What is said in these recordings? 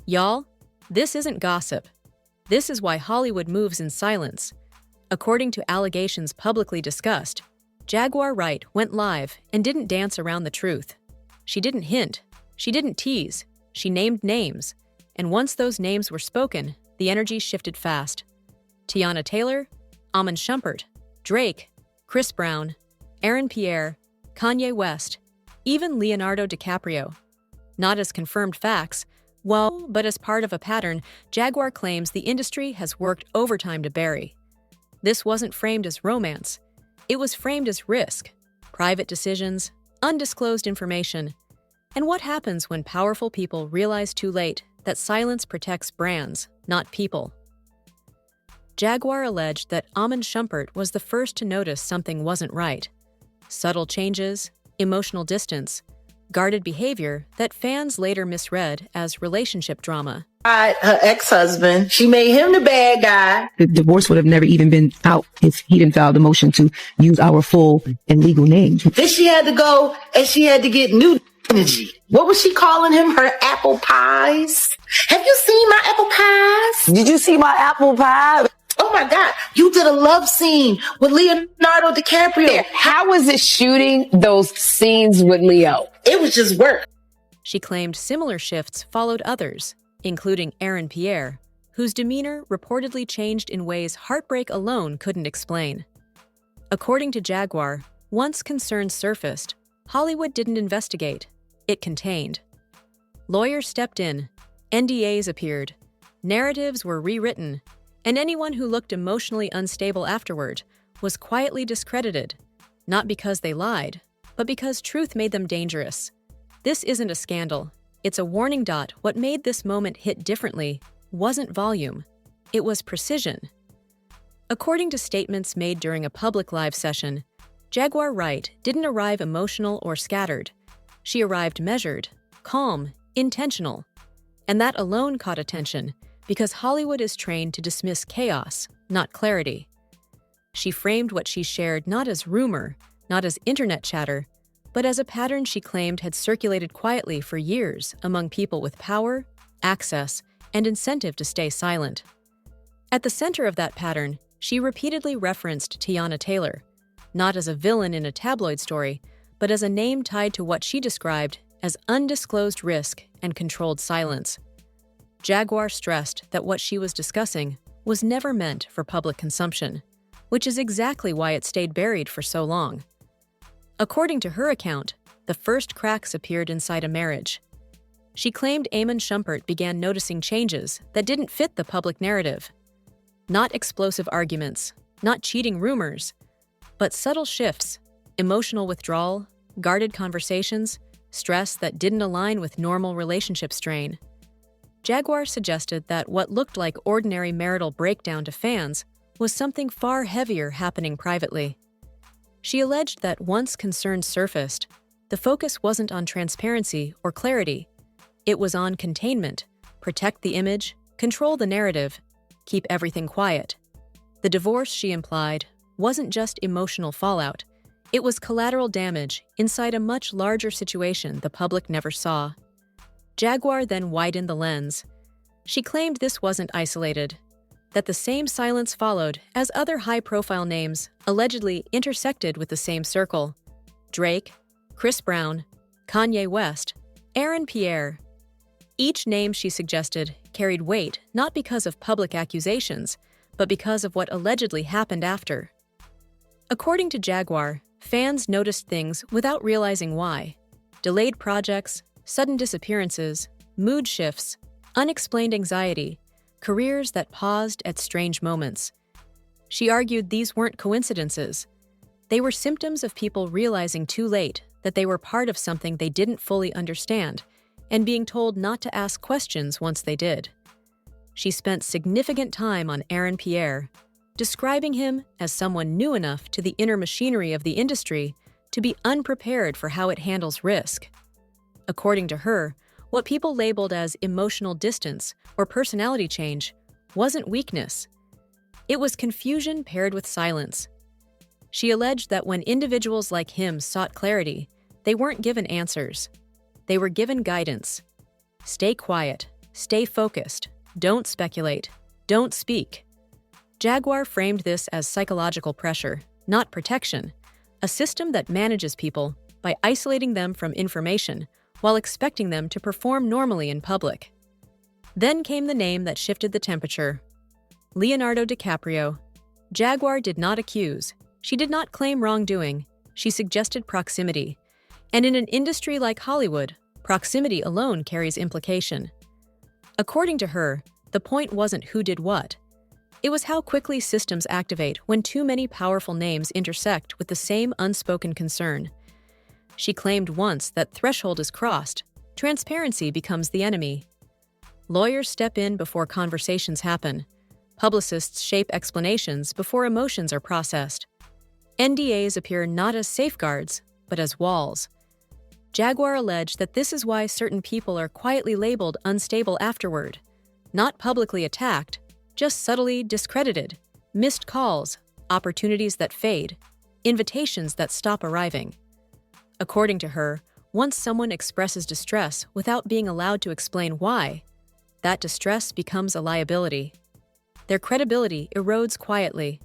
Y'all, this isn't gossip. This is why Hollywood moves in silence. According to allegations publicly discussed, Jaguar Wright went live and didn't dance around the truth. She didn't hint. She didn't tease. She named names. And once those names were spoken, the energy shifted fast. Teyana Taylor, Amon Shumpert, Drake, Chris Brown, Aaron Pierre, Kanye West, even Leonardo DiCaprio. Not as confirmed facts, but as part of a pattern Jaguar claims the industry has worked overtime to bury. This wasn't framed as romance. It was framed as risk, private decisions, undisclosed information. And what happens when powerful people realize too late that silence protects brands, not people? Jaguar alleged that Amon Shumpert was the first to notice something wasn't right. Subtle changes, emotional distance, guarded behavior that fans later misread as relationship drama. Her ex-husband, she made him the bad guy. The divorce would have never even been out if he didn't file the motion to use our full and legal names. Then she had to go and she had to get new energy. What was she calling him? Her apple pies? Have you seen my apple pies? Did you see my apple pie? Oh my God, you did a love scene with Leonardo DiCaprio. How was it shooting those scenes with Leo? It was just work. She claimed similar shifts followed others, including Aaron Pierre, whose demeanor reportedly changed in ways heartbreak alone couldn't explain. According to Jaguar, once concerns surfaced, Hollywood didn't investigate. It contained. Lawyers stepped in, NDAs appeared, narratives were rewritten, and anyone who looked emotionally unstable afterward was quietly discredited, not because they lied, but because truth made them dangerous. This isn't a scandal. It's a warning. What made this moment hit differently wasn't volume. It was precision. According to statements made during a public live session, Jaguar Wright didn't arrive emotional or scattered. She arrived measured, calm, intentional. And that alone caught attention because Hollywood is trained to dismiss chaos, not clarity. She framed what she shared not as rumor, not as internet chatter, but as a pattern she claimed had circulated quietly for years among people with power, access, and incentive to stay silent. At the center of that pattern, she repeatedly referenced Teyana Taylor, not as a villain in a tabloid story, but as a name tied to what she described as undisclosed risk and controlled silence. Jaguar stressed that what she was discussing was never meant for public consumption, which is exactly why it stayed buried for so long. According to her account, the first cracks appeared inside a marriage. She claimed Amon Shumpert began noticing changes that didn't fit the public narrative. Not explosive arguments, not cheating rumors, but subtle shifts, emotional withdrawal, guarded conversations, stress that didn't align with normal relationship strain. Jaguar suggested that what looked like ordinary marital breakdown to fans was something far heavier happening privately. She alleged that once concerns surfaced, the focus wasn't on transparency or clarity. It was on containment, protect the image, control the narrative, keep everything quiet. The divorce, she implied, wasn't just emotional fallout. It was collateral damage inside a much larger situation the public never saw. Jaguar then widened the lens. She claimed this wasn't isolated, that the same silence followed as other high-profile names allegedly intersected with the same circle. Drake, Chris Brown, Kanye West, Aaron Pierre. Each name, she suggested, carried weight not because of public accusations, but because of what allegedly happened after. According to Jaguar, fans noticed things without realizing why. Delayed projects, sudden disappearances, mood shifts, unexplained anxiety, careers that paused at strange moments. She argued these weren't coincidences. They were symptoms of people realizing too late that they were part of something they didn't fully understand and being told not to ask questions once they did. She spent significant time on Aaron Pierre, describing him as someone new enough to the inner machinery of the industry to be unprepared for how it handles risk. According to her, what people labeled as emotional distance or personality change wasn't weakness. It was confusion paired with silence. She alleged that when individuals like him sought clarity, they weren't given answers. They were given guidance. Stay quiet, Stay focused. Don't speculate. Don't speak. Jaguar framed this as psychological pressure, not protection, a system that manages people by isolating them from information while expecting them to perform normally in public. Then came the name that shifted the temperature: Leonardo DiCaprio. Jaguar did not accuse. She did not claim wrongdoing. She suggested proximity. And in an industry like Hollywood, proximity alone carries implication. According to her, the point wasn't who did what. It was how quickly systems activate when too many powerful names intersect with the same unspoken concern. She claimed once that threshold is crossed, transparency becomes the enemy. Lawyers step in before conversations happen. Publicists shape explanations before emotions are processed. NDAs appear not as safeguards, but as walls. Jaguar alleged that this is why certain people are quietly labeled unstable afterward, not publicly attacked, just subtly discredited, missed calls, opportunities that fade, invitations that stop arriving. According to her, once someone expresses distress without being allowed to explain why, that distress becomes a liability. Their credibility erodes quietly,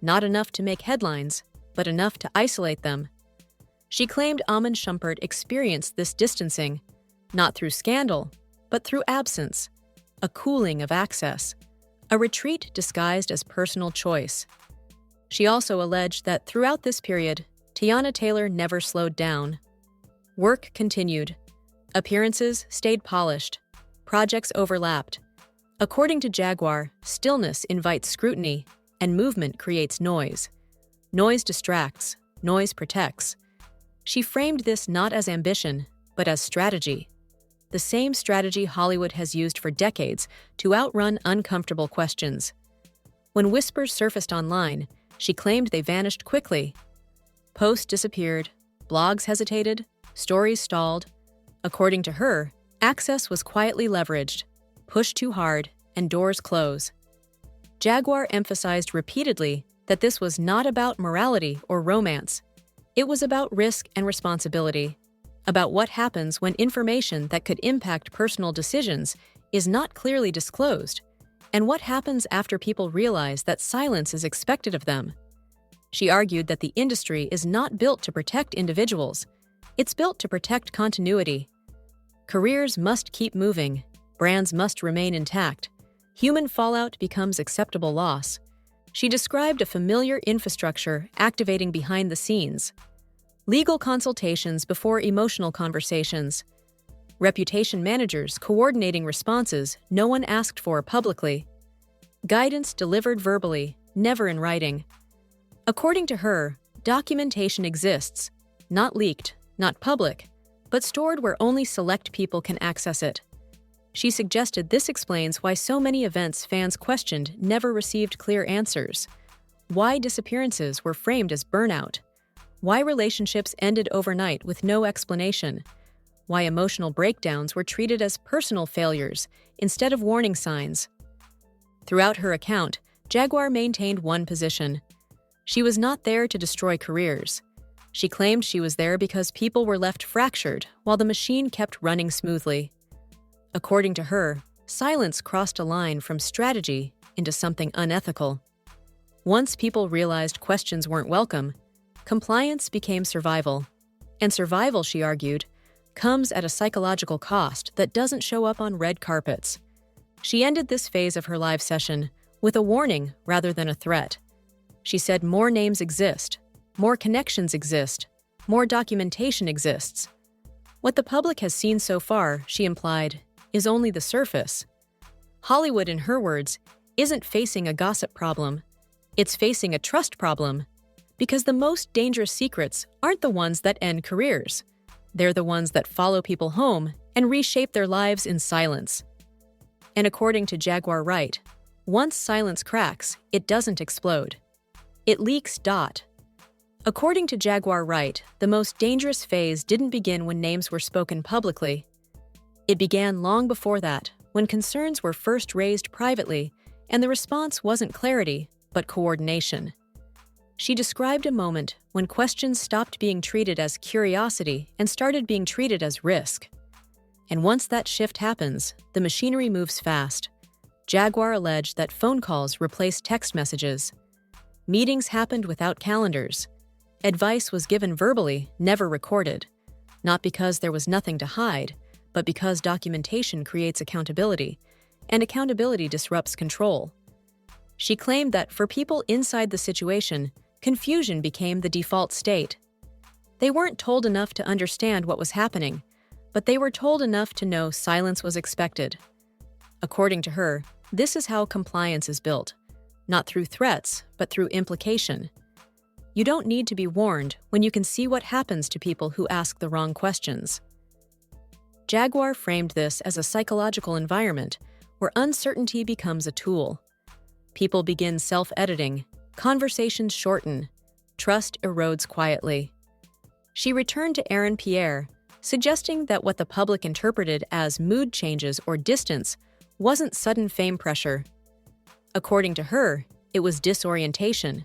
not enough to make headlines, but enough to isolate them. She claimed Amon Shumpert experienced this distancing, not through scandal, but through absence, a cooling of access, a retreat disguised as personal choice. She also alleged that throughout this period, Teyana Taylor never slowed down. Work continued. Appearances stayed polished. Projects overlapped. According to Jaguar, stillness invites scrutiny, and movement creates noise. Noise distracts. Noise protects. She framed this not as ambition, but as strategy. The same strategy Hollywood has used for decades to outrun uncomfortable questions. When whispers surfaced online, she claimed they vanished quickly. Posts disappeared, blogs hesitated, stories stalled. According to her, access was quietly leveraged, pushed too hard, and doors close. Jaguar emphasized repeatedly that this was not about morality or romance. It was about risk and responsibility, about what happens when information that could impact personal decisions is not clearly disclosed, and what happens after people realize that silence is expected of them. She argued that the industry is not built to protect individuals. It's built to protect continuity. Careers must keep moving. Brands must remain intact. Human fallout becomes acceptable loss. She described a familiar infrastructure activating behind the scenes. Legal consultations before emotional conversations. Reputation managers coordinating responses no one asked for publicly. Guidance delivered verbally, never in writing. According to her, documentation exists, not leaked, not public, but stored where only select people can access it. She suggested this explains why so many events fans questioned never received clear answers, why disappearances were framed as burnout, why relationships ended overnight with no explanation, why emotional breakdowns were treated as personal failures instead of warning signs. Throughout her account, Jaguar maintained one position. She was not there to destroy careers. She claimed she was there because people were left fractured while the machine kept running smoothly. According to her, silence crossed a line from strategy into something unethical. Once people realized questions weren't welcome, compliance became survival. And survival, she argued, comes at a psychological cost that doesn't show up on red carpets. She ended this phase of her live session with a warning rather than a threat. She said more names exist, more connections exist, more documentation exists. What the public has seen so far, she implied, is only the surface. Hollywood, in her words, isn't facing a gossip problem. It's facing a trust problem. Because the most dangerous secrets aren't the ones that end careers. They're the ones that follow people home and reshape their lives in silence. And according to Jaguar Wright, once silence cracks, it doesn't explode. It leaks. According to Jaguar Wright, the most dangerous phase didn't begin when names were spoken publicly. It began long before that, when concerns were first raised privately, and the response wasn't clarity, but coordination. She described a moment when questions stopped being treated as curiosity and started being treated as risk. And once that shift happens, the machinery moves fast. Jaguar alleged that phone calls replaced text messages. Meetings happened without calendars. Advice was given verbally, never recorded. Not because there was nothing to hide, but because documentation creates accountability, and accountability disrupts control. She claimed that for people inside the situation, confusion became the default state. They weren't told enough to understand what was happening, but they were told enough to know silence was expected. According to her, this is how compliance is built, not through threats, but through implication. You don't need to be warned when you can see what happens to people who ask the wrong questions. Jaguar framed this as a psychological environment where uncertainty becomes a tool. People begin self-editing, conversations shorten, trust erodes quietly. She returned to Aaron Pierre, suggesting that what the public interpreted as mood changes or distance wasn't sudden fame pressure. According to her, it was disorientation.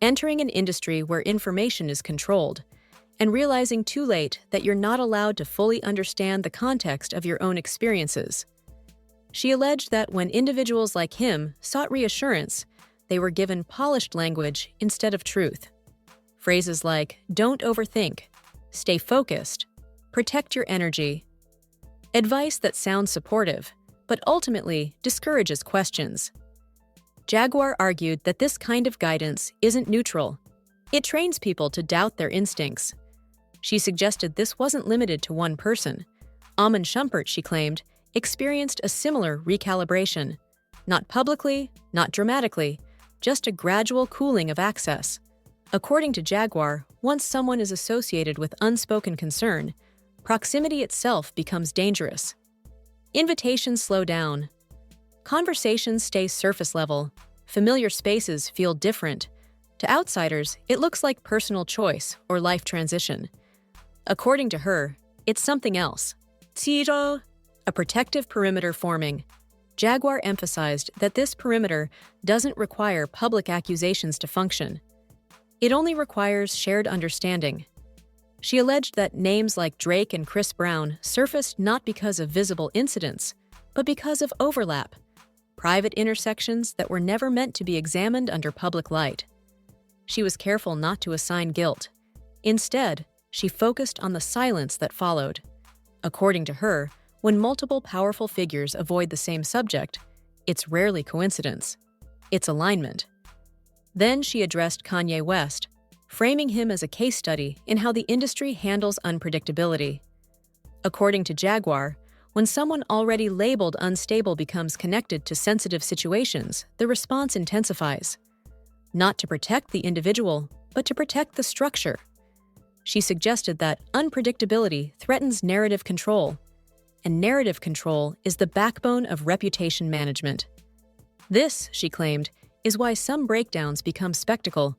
Entering an industry where information is controlled, and realizing too late that you're not allowed to fully understand the context of your own experiences. She alleged that when individuals like him sought reassurance, they were given polished language instead of truth. Phrases like, "Don't overthink," "Stay focused," "Protect your energy." Advice that sounds supportive, but ultimately discourages questions. Jaguar argued that this kind of guidance isn't neutral. It trains people to doubt their instincts. She suggested this wasn't limited to one person. Amon Shumpert, she claimed, experienced a similar recalibration. Not publicly, not dramatically, just a gradual cooling of access. According to Jaguar, once someone is associated with unspoken concern, proximity itself becomes dangerous. Invitations slow down. Conversations stay surface level. Familiar spaces feel different. To outsiders, it looks like personal choice or life transition. According to her, it's something else. Tiro, a protective perimeter forming. Jaguar emphasized that this perimeter doesn't require public accusations to function. It only requires shared understanding. She alleged that names like Drake and Chris Brown surfaced not because of visible incidents, but because of overlap, private intersections that were never meant to be examined under public light. She was careful not to assign guilt. Instead, she focused on the silence that followed. According to her, when multiple powerful figures avoid the same subject, it's rarely coincidence. It's alignment. Then she addressed Kanye West, framing him as a case study in how the industry handles unpredictability. According to Jaguar, when someone already labeled unstable becomes connected to sensitive situations, the response intensifies. Not to protect the individual, but to protect the structure. She suggested that unpredictability threatens narrative control, and narrative control is the backbone of reputation management. This, she claimed, is why some breakdowns become spectacle,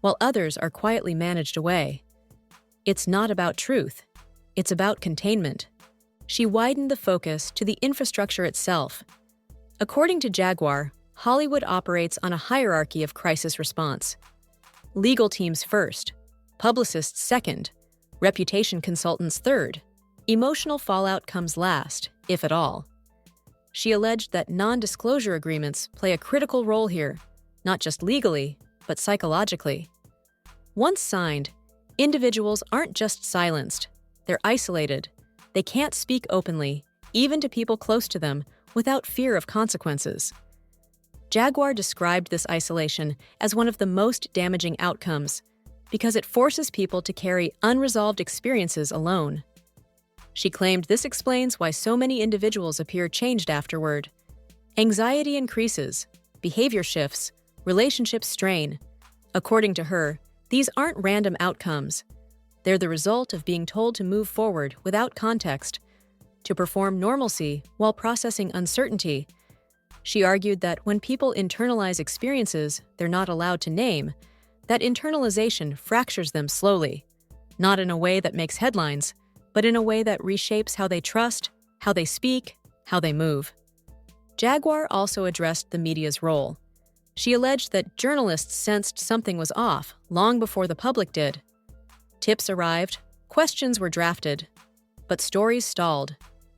while others are quietly managed away. It's not about truth, it's about containment. She widened the focus to the infrastructure itself. According to Jaguar, Hollywood operates on a hierarchy of crisis response. Legal teams first, publicists second, reputation consultants third. Emotional fallout comes last, if at all. She alleged that non-disclosure agreements play a critical role here, not just legally, but psychologically. Once signed, individuals aren't just silenced, they're isolated. They can't speak openly, even to people close to them, without fear of consequences. Jaguar described this isolation as one of the most damaging outcomes, because it forces people to carry unresolved experiences alone. She claimed this explains why so many individuals appear changed afterward. Anxiety increases, behavior shifts, relationships strain. According to her, these aren't random outcomes. They're the result of being told to move forward without context, to perform normalcy while processing uncertainty. She argued that when people internalize experiences they're not allowed to name, that internalization fractures them slowly, not in a way that makes headlines, but in a way that reshapes how they trust, how they speak, how they move. Jaguar also addressed the media's role. She alleged that journalists sensed something was off long before the public did. Tips arrived, questions were drafted, but stories stalled.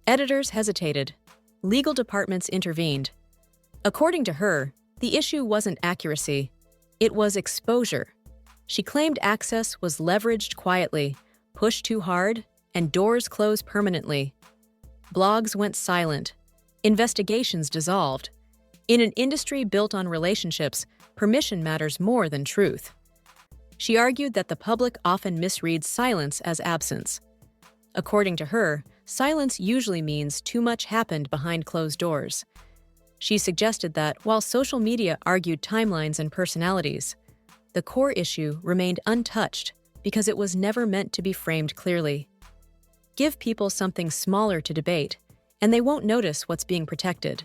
Editors hesitated. Legal departments intervened. According to her, the issue wasn't accuracy. It was exposure. She claimed access was leveraged quietly, pushed too hard, and doors closed permanently. Blogs went silent. Investigations dissolved. In an industry built on relationships, permission matters more than truth. She argued that the public often misreads silence as absence. According to her, silence usually means too much happened behind closed doors. She suggested that while social media argued timelines and personalities, the core issue remained untouched because it was never meant to be framed clearly. Give people something smaller to debate, and they won't notice what's being protected.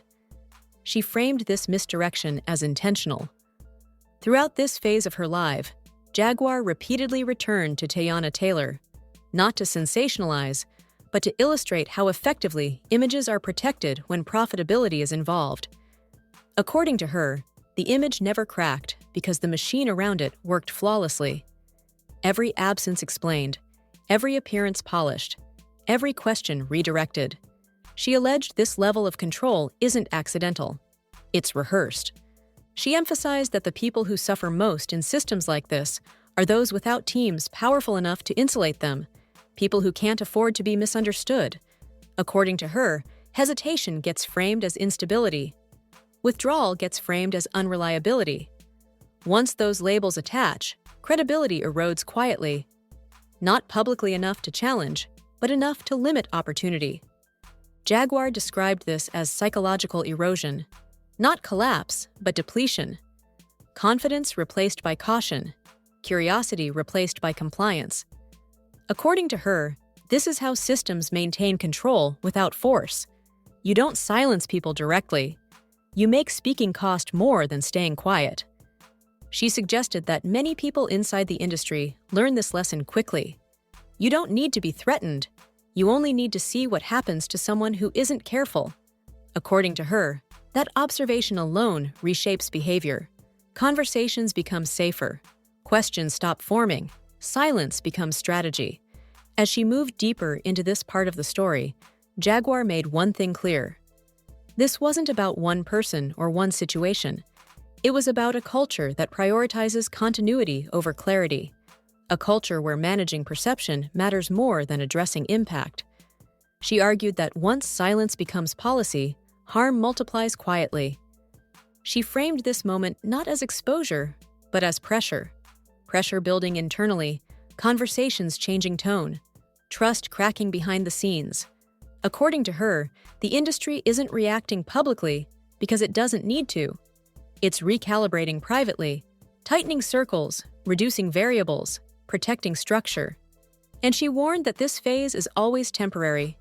She framed this misdirection as intentional. Throughout this phase of her life, Jaguar repeatedly returned to Teyana Taylor, not to sensationalize, but to illustrate how effectively images are protected when profitability is involved. According to her, the image never cracked because the machine around it worked flawlessly. Every absence explained, every appearance polished, every question redirected. She alleged this level of control isn't accidental. It's rehearsed. She emphasized that the people who suffer most in systems like this are those without teams powerful enough to insulate them, people who can't afford to be misunderstood. According to her, hesitation gets framed as instability. Withdrawal gets framed as unreliability. Once those labels attach, credibility erodes quietly. Not publicly enough to challenge, but enough to limit opportunity. Jaguar described this as psychological erosion. Not collapse, but depletion. Confidence replaced by caution. Curiosity replaced by compliance. According to her, this is how systems maintain control without force. You don't silence people directly. You make speaking cost more than staying quiet. She suggested that many people inside the industry learn this lesson quickly. You don't need to be threatened. You only need to see what happens to someone who isn't careful. According to her, that observation alone reshapes behavior. Conversations become safer. Questions stop forming. Silence becomes strategy. As she moved deeper into this part of the story, Jaguar made one thing clear. This wasn't about one person or one situation. It was about a culture that prioritizes continuity over clarity. A culture where managing perception matters more than addressing impact. She argued that once silence becomes policy, harm multiplies quietly. She framed this moment not as exposure, but as pressure. Pressure building internally, conversations changing tone, trust cracking behind the scenes. According to her, the industry isn't reacting publicly because it doesn't need to. It's recalibrating privately, tightening circles, reducing variables, protecting structure. And she warned that this phase is always temporary,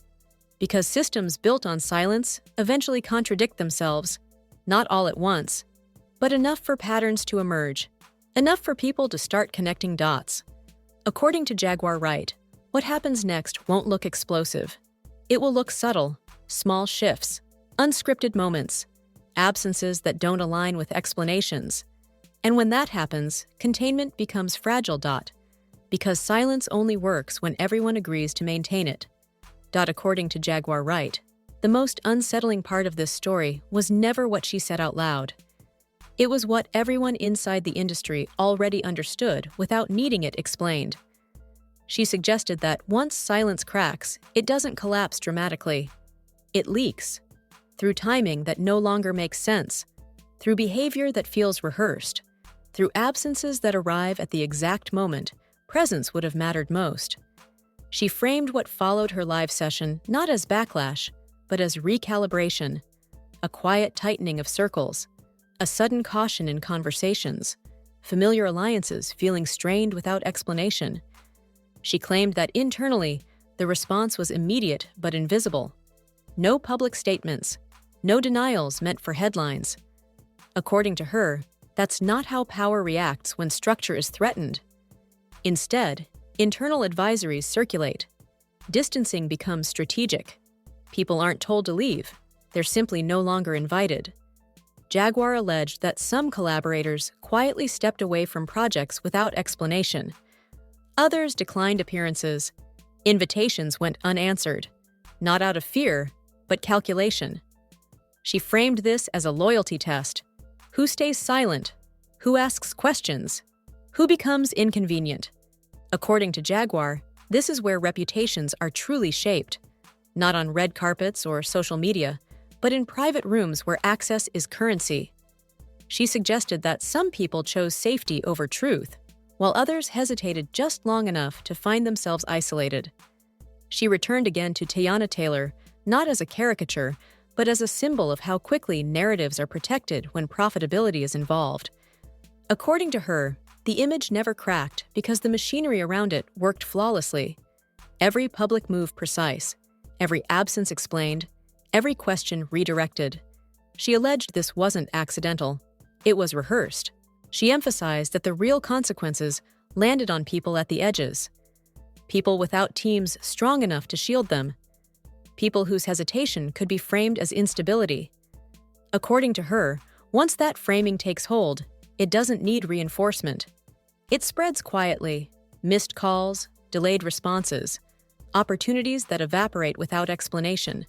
because systems built on silence eventually contradict themselves, not all at once, but enough for patterns to emerge, enough for people to start connecting dots. According to Jaguar Wright, what happens next won't look explosive. It will look subtle, small shifts, unscripted moments, absences that don't align with explanations. And when that happens, containment becomes fragile. Because silence only works when everyone agrees to maintain it. According to Jaguar Wright, the most unsettling part of this story was never what she said out loud. It was what everyone inside the industry already understood without needing it explained. She suggested that once silence cracks, it doesn't collapse dramatically. It leaks. Through timing that no longer makes sense. Through behavior that feels rehearsed. Through absences that arrive at the exact moment presence would have mattered most. She framed what followed her live session not as backlash, but as recalibration. A quiet tightening of circles. A sudden caution in conversations. Familiar alliances feeling strained without explanation. She claimed that internally, the response was immediate but invisible. No public statements, no denials meant for headlines. According to her, that's not how power reacts when structure is threatened. Instead, internal advisories circulate. Distancing becomes strategic. People aren't told to leave, they're simply no longer invited. Jaguar alleged that some collaborators quietly stepped away from projects without explanation. Others declined appearances. Invitations went unanswered. not out of fear, but calculation. She framed this as a loyalty test. Who stays silent? Who asks questions? Who becomes inconvenient? According to Jaguar, this is where reputations are truly shaped, not on red carpets or social media, but in private rooms where access is currency. She suggested that some people chose safety over truth, while others hesitated just long enough to find themselves isolated. She returned again to Teyana Taylor, not as a caricature, but as a symbol of how quickly narratives are protected when profitability is involved. According to her, the image never cracked because the machinery around it worked flawlessly. Every public move precise, every absence explained, every question redirected. She alleged this wasn't accidental. It was rehearsed. She emphasized that the real consequences landed on people at the edges. People without teams strong enough to shield them. People whose hesitation could be framed as instability. According to her, once that framing takes hold, it doesn't need reinforcement. It spreads quietly, missed calls, delayed responses, opportunities that evaporate without explanation.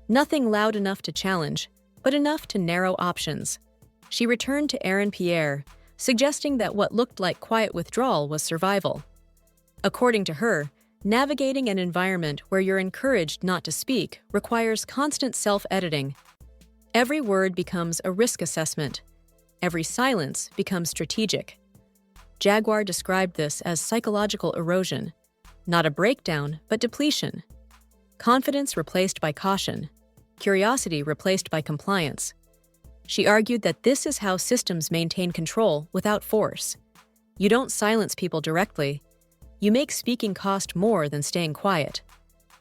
Nothing loud enough to challenge, but enough to narrow options. She returned to Aaron Pierre, suggesting that what looked like quiet withdrawal was survival. According to her, navigating an environment where you're encouraged not to speak requires constant self-editing. Every word becomes a risk assessment. Every silence becomes strategic. Jaguar described this as psychological erosion, not a breakdown, but depletion. Confidence replaced by caution, curiosity replaced by compliance. She argued that this is how systems maintain control without force. You don't silence people directly. You make speaking cost more than staying quiet.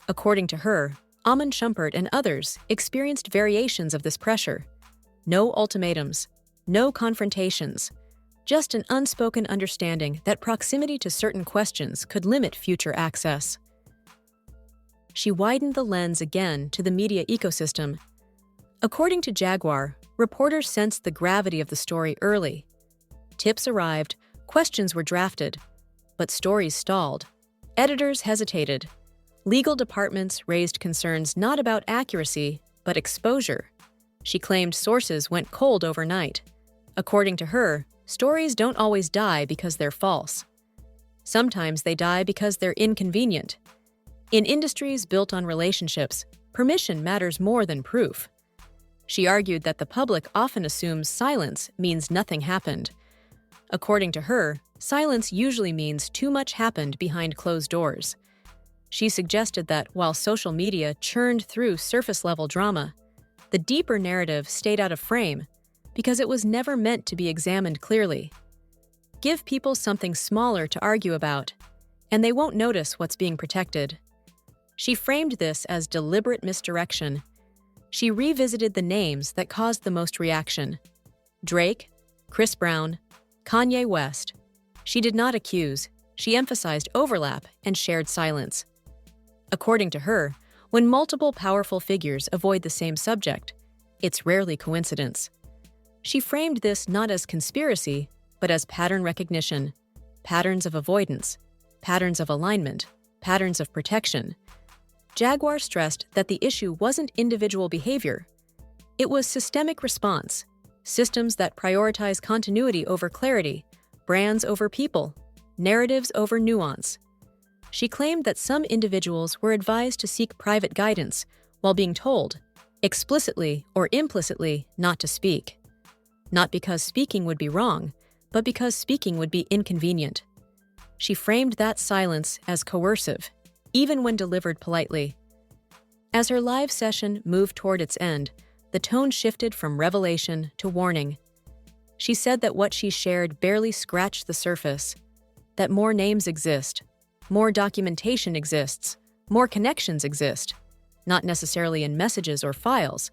According to her, Amon Shumpert and others experienced variations of this pressure. No ultimatums, no confrontations, just an unspoken understanding that proximity to certain questions could limit future access. She widened the lens again to the media ecosystem. According to Jaguar, reporters sensed the gravity of the story early. Tips arrived, questions were drafted, but stories stalled. Editors hesitated. Legal departments raised concerns not about accuracy, but exposure. She claimed sources went cold overnight. According to her, stories don't always die because they're false. Sometimes they die because they're inconvenient. In industries built on relationships, permission matters more than proof. She argued that the public often assumes silence means nothing happened. According to her, silence usually means too much happened behind closed doors. She suggested that while social media churned through surface-level drama, the deeper narrative stayed out of frame because it was never meant to be examined clearly. Give people something smaller to argue about, and they won't notice what's being protected. She framed this as deliberate misdirection. She revisited the names that caused the most reaction: Drake, Chris Brown, Kanye West. She did not accuse, she emphasized overlap and shared silence. According to her, when multiple powerful figures avoid the same subject, it's rarely coincidence. She framed this not as conspiracy, but as pattern recognition, patterns of avoidance, patterns of alignment, patterns of protection. Jaguar stressed that the issue wasn't individual behavior. It was systemic response, systems that prioritize continuity over clarity, brands over people, narratives over nuance. She claimed that some individuals were advised to seek private guidance while being told, explicitly or implicitly, not to speak. Not because speaking would be wrong, but because speaking would be inconvenient. She framed that silence as coercive, even when delivered politely. As her live session moved toward its end, the tone shifted from revelation to warning. She said that what she shared barely scratched the surface, that more names exist, more documentation exists, more connections exist, not necessarily in messages or files,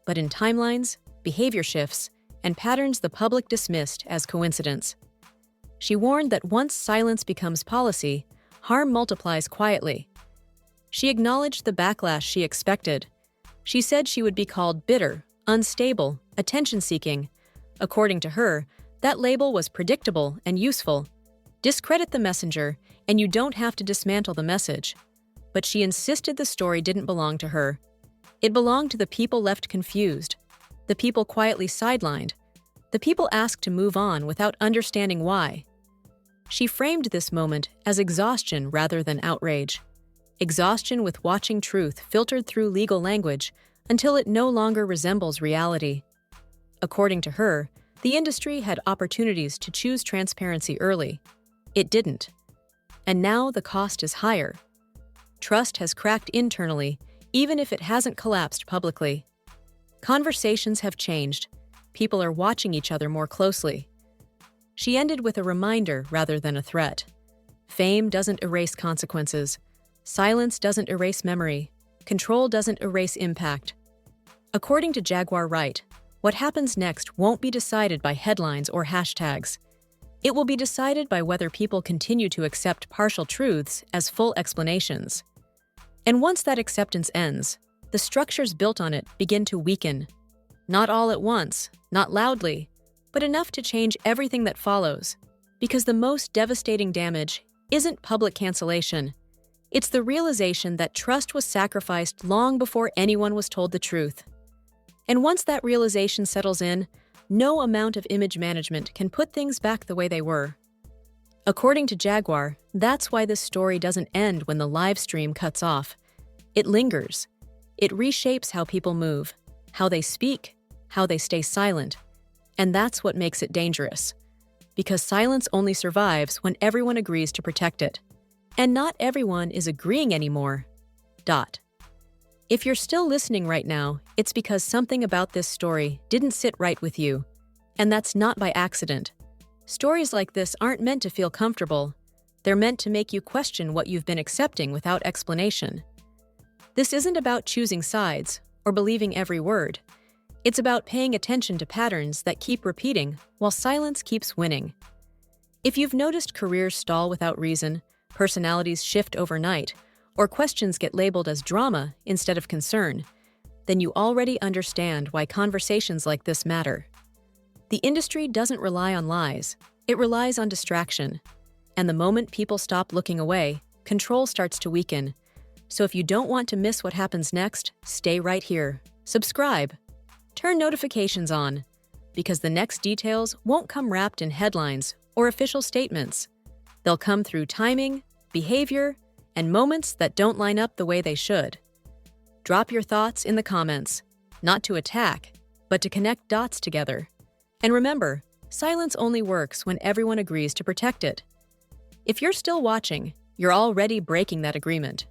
but in timelines, behavior shifts, and patterns the public dismissed as coincidence. She warned that once silence becomes policy, harm multiplies quietly. She acknowledged the backlash she expected. She said she would be called bitter, unstable, attention-seeking. According to her, that label was predictable and useful. Discredit the messenger, and you don't have to dismantle the message. but she insisted the story didn't belong to her. It belonged to the people left confused, the people quietly sidelined, the people asked to move on without understanding why. She framed this moment as exhaustion rather than outrage. Exhaustion with watching truth filtered through legal language until it no longer resembles reality. According to her, the industry had opportunities to choose transparency early. It didn't. And now the cost is higher. Trust has cracked internally, even if it hasn't collapsed publicly. Conversations have changed. People are watching each other more closely. She ended with a reminder rather than a threat. Fame doesn't erase consequences. Silence doesn't erase memory. Control doesn't erase impact. According to Jaguar Wright, what happens next won't be decided by headlines or hashtags. It will be decided by whether people continue to accept partial truths as full explanations. And once that acceptance ends, the structures built on it begin to weaken. Not all at once, not loudly, but enough to change everything that follows. Because the most devastating damage isn't public cancellation. It's the realization that trust was sacrificed long before anyone was told the truth. And once that realization settles in, no amount of image management can put things back the way they were. According to Jaguar, that's why this story doesn't end when the live stream cuts off. It lingers. It reshapes how people move, how they speak, how they stay silent. And that's what makes it dangerous. Because silence only survives when everyone agrees to protect it. And not everyone is agreeing anymore. If you're still listening right now, it's because something about this story didn't sit right with you. And that's not by accident. Stories like this aren't meant to feel comfortable. They're meant to make you question what you've been accepting without explanation. This isn't about choosing sides or believing every word. It's about paying attention to patterns that keep repeating while silence keeps winning. If you've noticed careers stall without reason, personalities shift overnight, or questions get labeled as drama instead of concern, then you already understand why conversations like this matter. The industry doesn't rely on lies, it relies on distraction. And the moment people stop looking away, control starts to weaken. So if you don't want to miss what happens next, stay right here. Subscribe. Turn notifications on, because the next details won't come wrapped in headlines or official statements. They'll come through timing, behavior, and moments that don't line up the way they should. Drop your thoughts in the comments, not to attack, but to connect dots together. And remember, silence only works when everyone agrees to protect it. If you're still watching, you're already breaking that agreement.